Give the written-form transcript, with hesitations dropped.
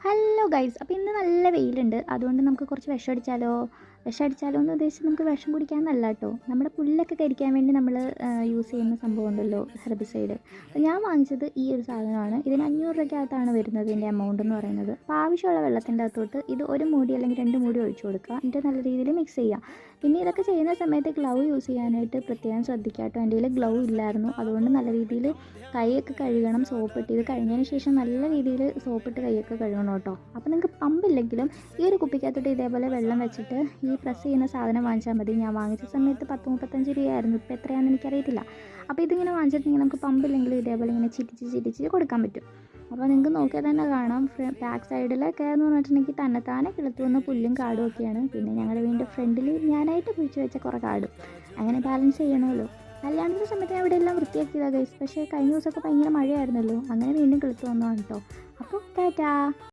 Hello guys, അപ്പോൾ ഇന്ന് നല്ല വെയിലുണ്ട്. അതുകൊണ്ട് നമുക്ക് കുറച്ച് വിഷം അടിച്ചാലോ എന്ന് ഉദ്ദേശിച്ച് നമുക്ക് വിഷം കുടിക്കാമെന്നല്ല കേട്ടോ. നമ്മുടെ പുല്ലൊക്കെ കരിക്കാൻ വേണ്ടി നമ്മൾ യൂസ് ചെയ്യുന്ന സംഭവം ഉണ്ടല്ലോ, ഹെർബിസൈഡ്. അപ്പോൾ ഞാൻ വാങ്ങിച്ചത് ഈ ഒരു സാധനമാണ്. ഇതിന് 500 രൂപയ്ക്കകത്താണ് വരുന്നത് ഇതിൻ്റെ എമൗണ്ട് എന്ന് പറയുന്നത്. അപ്പോൾ ആവശ്യമുള്ള വെള്ളത്തിൻ്റെ അകത്തോട്ട് ഇത് ഒരു മൂടി അല്ലെങ്കിൽ 2 മൂടി ഒഴിച്ചു കൊടുക്കുക. എന്നിട്ട് നല്ല രീതിയിൽ മിക്സ് ചെയ്യുക. പിന്നെ ഇതൊക്കെ ചെയ്യുന്ന സമയത്ത് ഗ്ലൗ യൂസ് ചെയ്യാനായിട്ട് പ്രത്യേകം ശ്രദ്ധിക്കുക കേട്ടോ. എൻ്റെ കയ്യിൽ ഗ്ലൗ ഇല്ലായിരുന്നു. അതുകൊണ്ട് നല്ല രീതിയിൽ കൈയൊക്കെ കഴുകണം. സോപ്പിട്ട് ഇത് കഴിഞ്ഞതിന് ശേഷം നല്ല രീതിയിൽ സോപ്പിട്ട് കൈയൊക്കെ കഴുകണം കേട്ടോ. അപ്പോൾ നിങ്ങൾക്ക് പമ്പില്ലെങ്കിലും ഈ ഒരു കുപ്പിക്കകത്തോട്ട് ഇതേപോലെ വെള്ളം വെച്ചിട്ട് ഈ പ്രസ് ചെയ്യുന്ന സാധനം വാങ്ങിച്ചാൽ മതി. ഞാൻ വാങ്ങിച്ച സമയത്ത് 10-35 രൂപയായിരുന്നു. ഇപ്പോൾ എത്രയാണെന്ന് എനിക്കറിയത്തില്ല. അപ്പോൾ ഇതിങ്ങനെ വാങ്ങിച്ചിട്ടുണ്ടെങ്കിൽ നമുക്ക് പമ്പില്ലെങ്കിലും ഇതേപോലെ ഇങ്ങനെ ചിരിച്ച് കൊടുക്കാൻ പറ്റും. അപ്പോൾ നിങ്ങൾക്ക് നോക്കിയാൽ തന്നെ കാണാം, ബാക്ക് സൈഡിലൊക്കെ എന്ന് പറഞ്ഞിട്ടുണ്ടെങ്കിൽ തന്നെത്താനെ കിളുത്തു വന്ന പുല്ലും കാടും ഒക്കെയാണ്. പിന്നെ ഞങ്ങളുടെ വീടിൻ്റെ ഫ്രണ്ടിൽ ഞാനായിട്ട് കുഴിച്ച് വെച്ച കുറേ കാടും. അങ്ങനെ ബാലൻസ് ചെയ്യണമല്ലോ. കല്യാണത്തിൻ്റെ സമയത്ത് ഞാൻ ഇവിടെ എല്ലാം വൃത്തിയാക്കിയതാണ് ഗൈസ്. പക്ഷേ കഴിഞ്ഞ ദിവസമൊക്കെ ഭയങ്കര മഴയായിരുന്നല്ലോ. അങ്ങനെ വീണ്ടും കിളുത്തു വന്നതാണ് കേട്ടോ. അപ്പോൾ ടാറ്റാ.